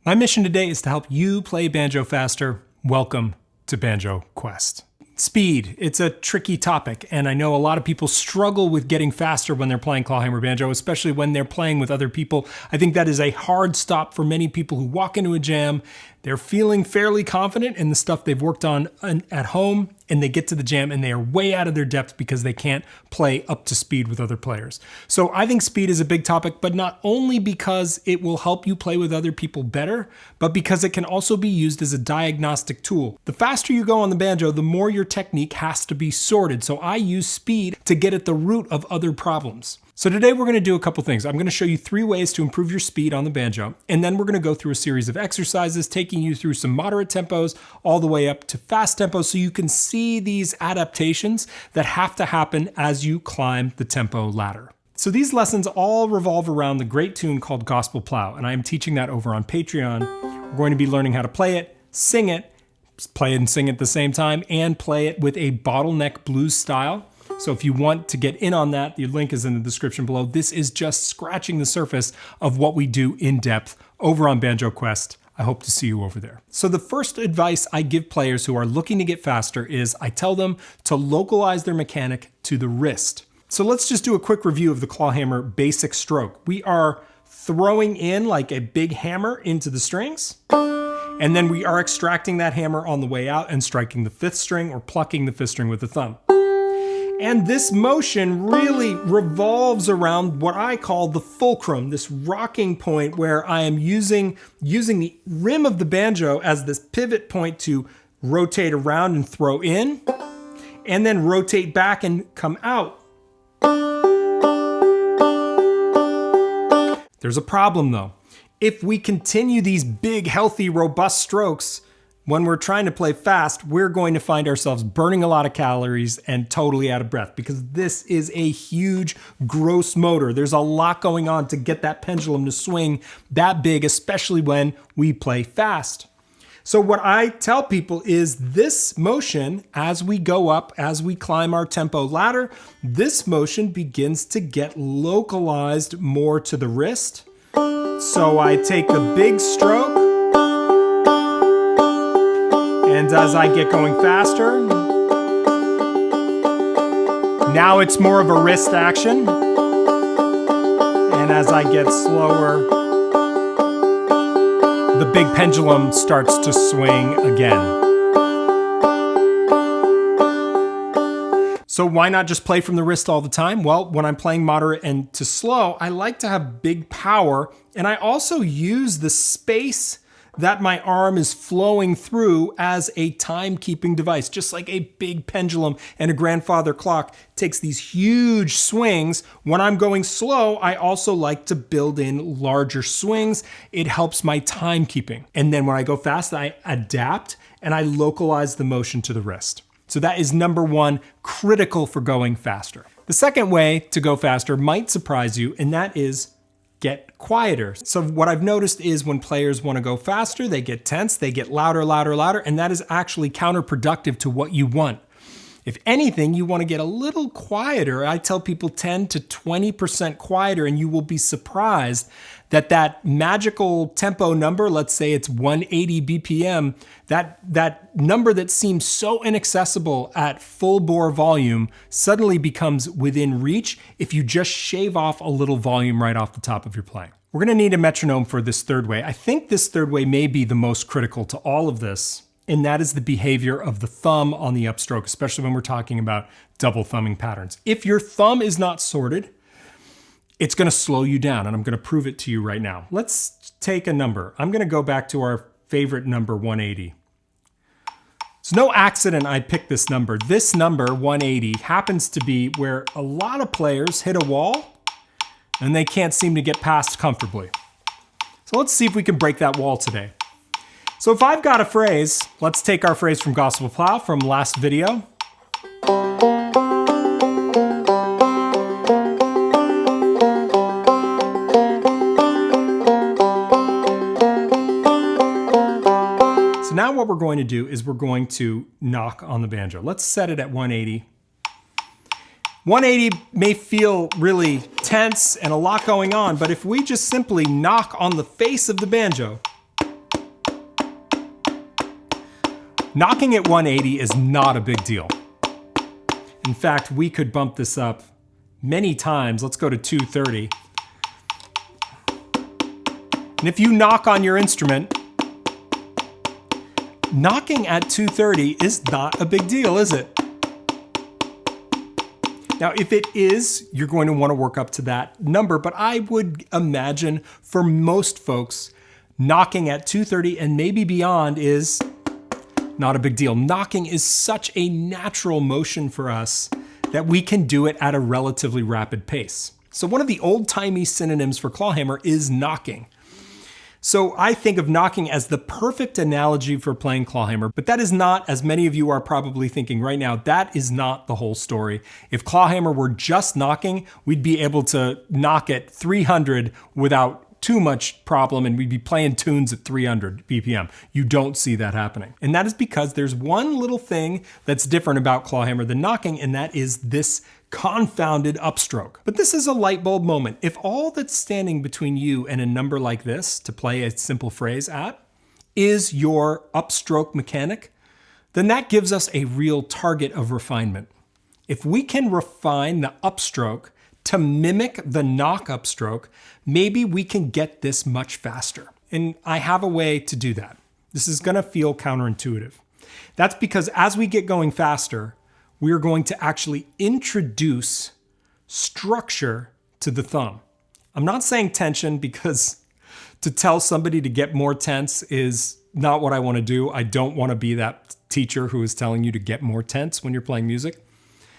My mission today is to help you play banjo faster. Welcome to Banjo Quest. Speed, it's a tricky topic, and I know a lot of people struggle with getting faster when they're playing clawhammer banjo, especially when they're playing with other people. I think that is a hard stop for many people who walk into a jam. They're feeling fairly confident in the stuff they've worked on at home, and they get to the jam and they are way out of their depth because they can't play up to speed with other players. So I think speed is a big topic, but not only because it will help you play with other people better, but because it can also be used as a diagnostic tool. The faster you go on the banjo, the more your technique has to be sorted. So I use speed to get at the root of other problems. So today we're going to do a couple things. I'm going to show you 3 ways to improve your speed on the banjo, and then we're going to go through a series of exercises taking you through some moderate tempos all the way up to fast tempos so you can see these adaptations that have to happen as you climb the tempo ladder. So these lessons all revolve around the great tune called Gospel Plow, and I am teaching that over on Patreon. We're going to be learning how to play it, sing it, play it and sing it at the same time, and play it with a bottleneck blues style. So if you want to get in on that, the link is in the description below. This is just scratching the surface of what we do in depth over on Banjo Quest. I hope to see you over there. So the first advice I give players who are looking to get faster is I tell them to localize their mechanic to the wrist. So let's just do a quick review of the clawhammer basic stroke. We are throwing in like a big hammer into the strings, and then we are extracting that hammer on the way out and striking the 5th string or plucking the 5th string with the thumb. And this motion really revolves around what I call the fulcrum, this rocking point where I am using the rim of the banjo as this pivot point to rotate around and throw in, and then rotate back and come out. There's a problem though. If we continue these big, healthy, robust strokes, when we're trying to play fast, we're going to find ourselves burning a lot of calories and totally out of breath because this is a huge, gross motor. There's a lot going on to get that pendulum to swing that big, especially when we play fast. So what I tell people is this motion, as we go up, as we climb our tempo ladder, this motion begins to get localized more to the wrist. So I take the big stroke, and as I get going faster, now it's more of a wrist action. And as I get slower, the big pendulum starts to swing again. So why not just play from the wrist all the time? Well, when I'm playing moderate and to slow, I like to have big power, and I also use the space that my arm is flowing through as a timekeeping device. Just like a big pendulum and a grandfather clock takes these huge swings. When I'm going slow, I also like to build in larger swings. It helps my timekeeping. And then when I go fast, I adapt and I localize the motion to the wrist. So that is number 1, critical for going faster. The second way to go faster might surprise you, and that is get quieter. So what I've noticed is when players want to go faster, they get tense, they get louder, louder, louder, and that is actually counterproductive to what you want. If anything, you want to get a little quieter. I tell people 10 to 20% quieter, and you will be surprised that that magical tempo number, let's say it's 180 BPM, that number that seems so inaccessible at full bore volume suddenly becomes within reach if you just shave off a little volume right off the top of your playing. We're going to need a metronome for this third way. I think this third way may be the most critical to all of this, and that is the behavior of the thumb on the upstroke, especially when we're talking about double thumbing patterns. If your thumb is not sorted, it's going to slow you down, and I'm going to prove it to you right now. Let's take a number. I'm going to go back to our favorite number, 180. It's no accident I picked this number. This number, 180, happens to be where a lot of players hit a wall and they can't seem to get past comfortably. So let's see if we can break that wall today. So if I've got a phrase, let's take our phrase from Gospel Plow from last video. So now what we're going to do is we're going to knock on the banjo. Let's set it at 180. 180 may feel really tense and a lot going on, but if we just simply knock on the face of the banjo, Knocking at 180 is not a big deal. In fact, we could bump this up many times. Let's go to 230. And if you knock on your instrument, knocking at 230 is not a big deal, is it? Now, if it is, you're going to want to work up to that number, but I would imagine for most folks, knocking at 230 and maybe beyond is not a big deal. Knocking is such a natural motion for us that we can do it at a relatively rapid pace. So one of the old-timey synonyms for clawhammer is knocking. So I think of knocking as the perfect analogy for playing clawhammer, but that is not, as many of you are probably thinking right now, that is not the whole story. If clawhammer were just knocking, we'd be able to knock at 300 without too much problem, and we'd be playing tunes at 300 BPM. You don't see that happening. And that is because there's one little thing that's different about clawhammer than knocking, and that is this confounded upstroke. But this is a light bulb moment. If all that's standing between you and a number like this to play a simple phrase at is your upstroke mechanic, then that gives us a real target of refinement. If we can refine the upstroke to mimic the knock upstroke, maybe we can get this much faster. And I have a way to do that. This is gonna feel counterintuitive. That's because as we get going faster, we are going to actually introduce structure to the thumb. I'm not saying tension because to tell somebody to get more tense is not what I want to do. I don't want to be that teacher who is telling you to get more tense when you're playing music.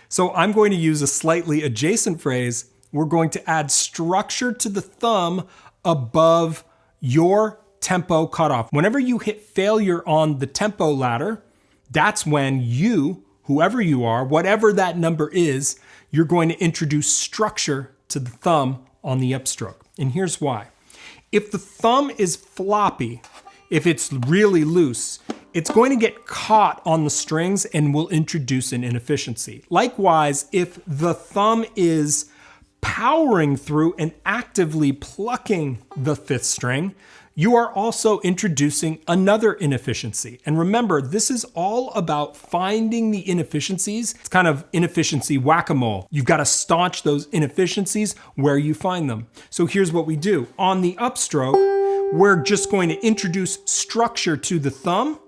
So I'm going to use a slightly adjacent phrase. We're going to add structure to the thumb above your tempo cutoff. Whenever you hit failure on the tempo ladder, that's when you, whoever you are, whatever that number is, you're going to introduce structure to the thumb on the upstroke. And here's why. If the thumb is floppy, if it's really loose, it's going to get caught on the strings and will introduce an inefficiency. Likewise, if the thumb is powering through and actively plucking the fifth string, you are also introducing another inefficiency. And remember, this is all about finding the inefficiencies. It's kind of inefficiency whack-a-mole. You've got to staunch those inefficiencies where you find them. So here's what we do. On the upstroke, we're just going to introduce structure to the thumb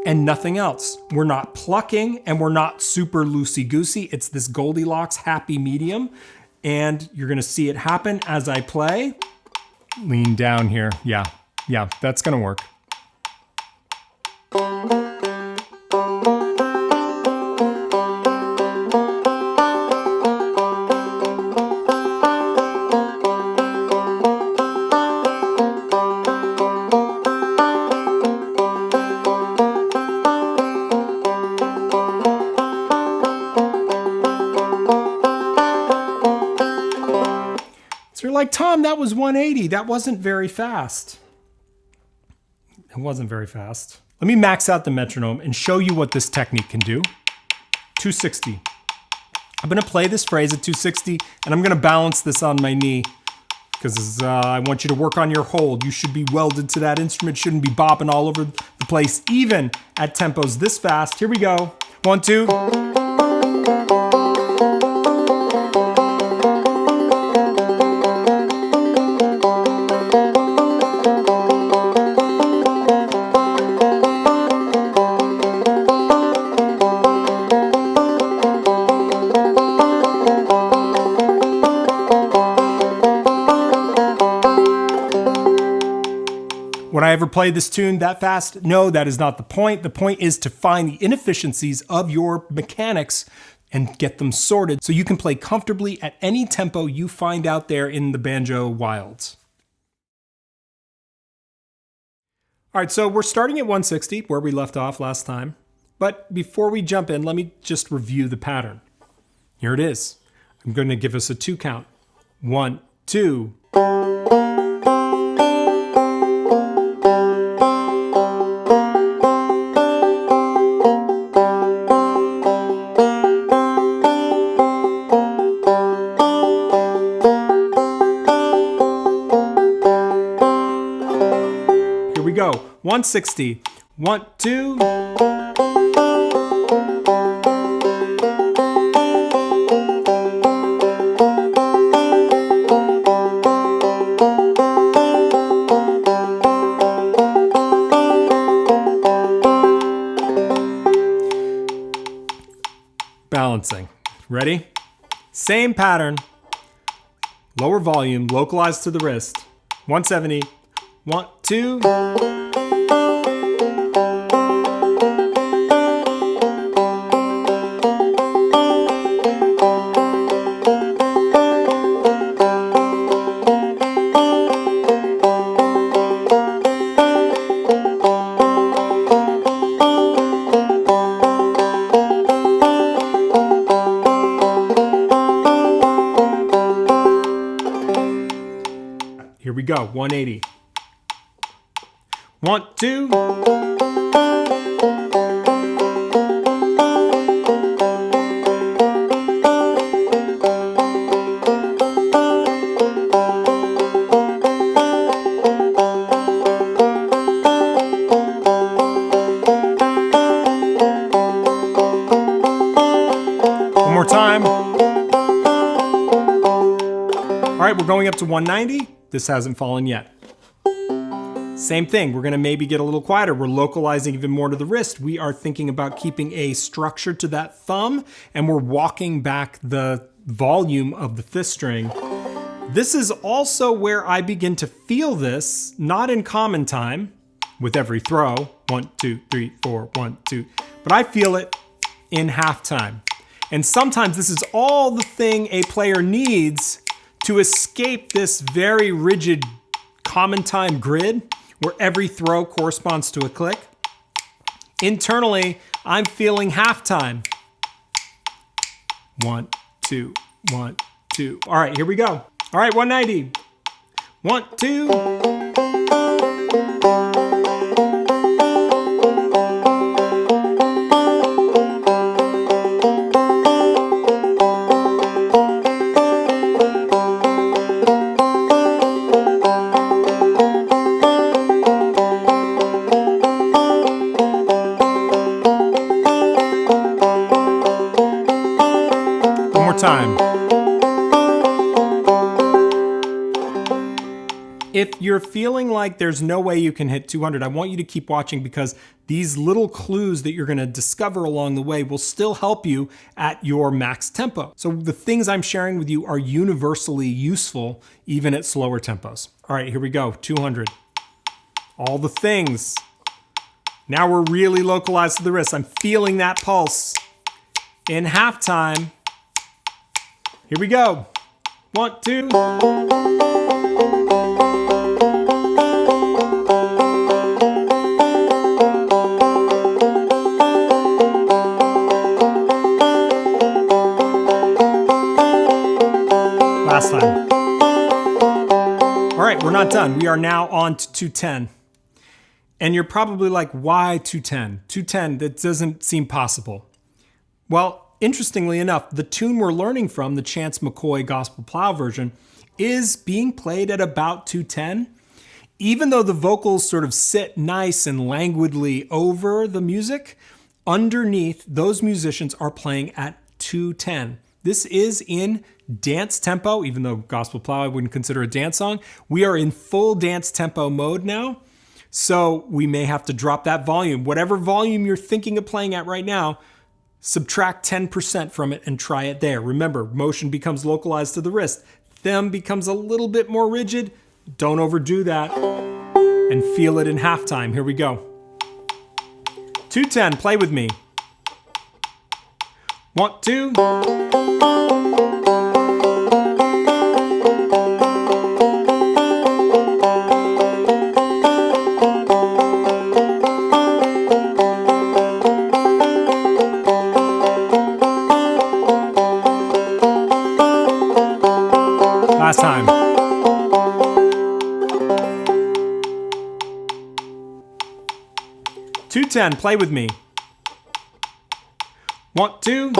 and nothing else. We're not plucking and we're not super loosey-goosey. It's this Goldilocks happy medium. And you're gonna see it happen as I play. Lean down here. Yeah, that's gonna work. So you're like, Tom, that was 180. That wasn't very fast. It wasn't very fast. Let me max out the metronome and show you what this technique can do. 260. I'm gonna play this phrase at 260 and I'm gonna balance this on my knee because I want you to work on your hold. You should be welded to that instrument, shouldn't be bopping all over the place, even at tempos this fast. Here we go. 1, 2. Would I ever play this tune that fast? No, that is not the point. The point is to find the inefficiencies of your mechanics and get them sorted so you can play comfortably at any tempo you find out there in the banjo wilds. All right, so we're starting at 160, where we left off last time. But before we jump in, let me just review the pattern. Here it is. I'm going to give us a 2 count. 1, 2. Here we go. 160. 1, 2. Balancing. Ready? Same pattern. Lower volume, localized to the wrist. 170. 1, 2. Here we go, 180. 1, 2. One more time. All right, we're going up to 190. This hasn't fallen yet. Same thing, we're gonna maybe get a little quieter. We're localizing even more to the wrist. We are thinking about keeping a structure to that thumb, and we're walking back the volume of the fifth string. This is also where I begin to feel this, not in common time, with every throw, 1, 2, 3, 4, 1, 2, but I feel it in half time. And sometimes this is all the thing a player needs to escape this very rigid common time grid where every throw corresponds to a click. Internally, I'm feeling halftime. 1, 2, 1, 2. All right, here we go. All right, 190. 1, 2. Time. If you're feeling like there's no way you can hit 200, I want you to keep watching because these little clues that you're going to discover along the way will still help you at your max tempo. So the things I'm sharing with you are universally useful even at slower tempos. All right, here we go. 200. All the things. Now we're really localized to the wrist. I'm feeling that pulse. In halftime. Here we go. 1, 2. Last time. All right, we're not done. We are now on to 210. And you're probably like, why 210? 210, that doesn't seem possible. Well, interestingly enough, the tune we're learning from, the Chance McCoy Gospel Plow version, is being played at about 210. Even though the vocals sort of sit nice and languidly over the music, underneath, those musicians are playing at 210. This is in dance tempo, even though Gospel Plow I wouldn't consider a dance song. We are in full dance tempo mode now, so we may have to drop that volume. Whatever volume you're thinking of playing at right now, subtract 10% from it and try it there. Remember, motion becomes localized to the wrist. Thumb becomes a little bit more rigid. Don't overdo that. And feel it in halftime. Here we go. 210, play with me. 1, 2. Last time. "210, play with me. 1, 2.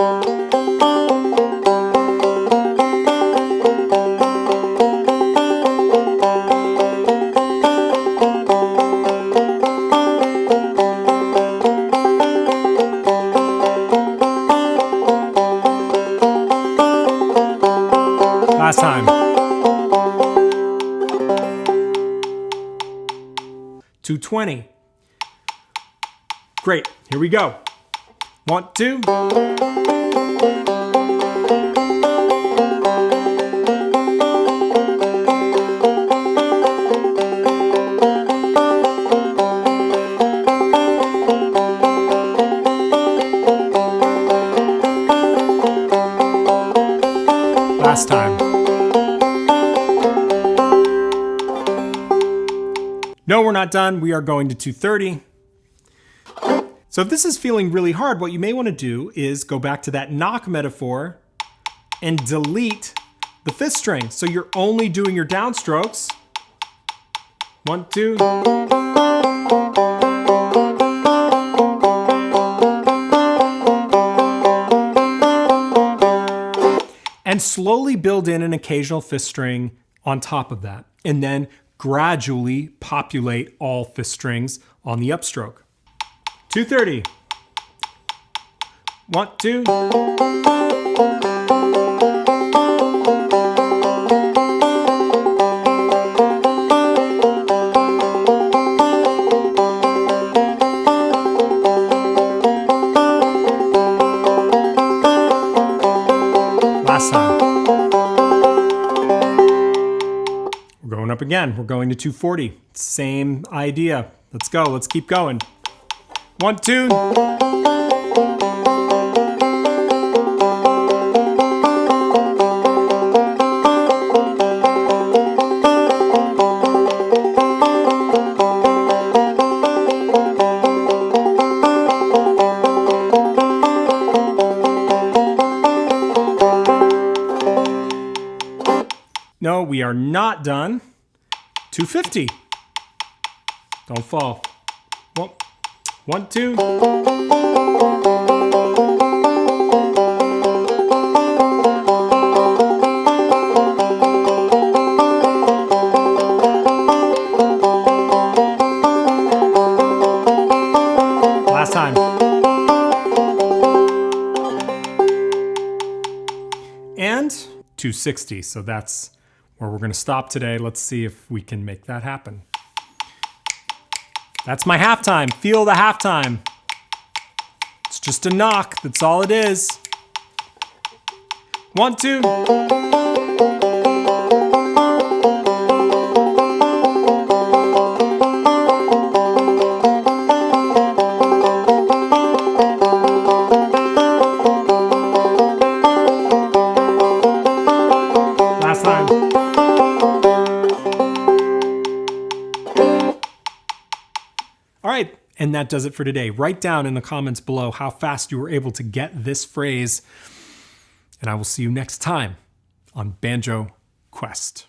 220. Great, here we go. 1, 2. Last time. No, we're not done. We are going to 230. So if this is feeling really hard, what you may want to do is go back to that knock metaphor and delete the fifth string. So you're only doing your downstrokes. 1, 2. And slowly build in an occasional fifth string on top of that. And then gradually populate all fifth strings on the upstroke. 230. 1, 2. Last time. We're going up again. We're going to 240. Same idea. Let's go. Let's keep going. 1, 2. No, we are not done. 250. Don't fall. Well, 1, 2. Last time. And 260. So that's where we're going to stop today. Let's see if we can make that happen. That's my halftime. Feel the halftime. It's just a knock. That's all it is. 1, 2. Last time. All right, and that does it for today. Write down in the comments below how fast you were able to get this phrase, and I will see you next time on Banjo Quest.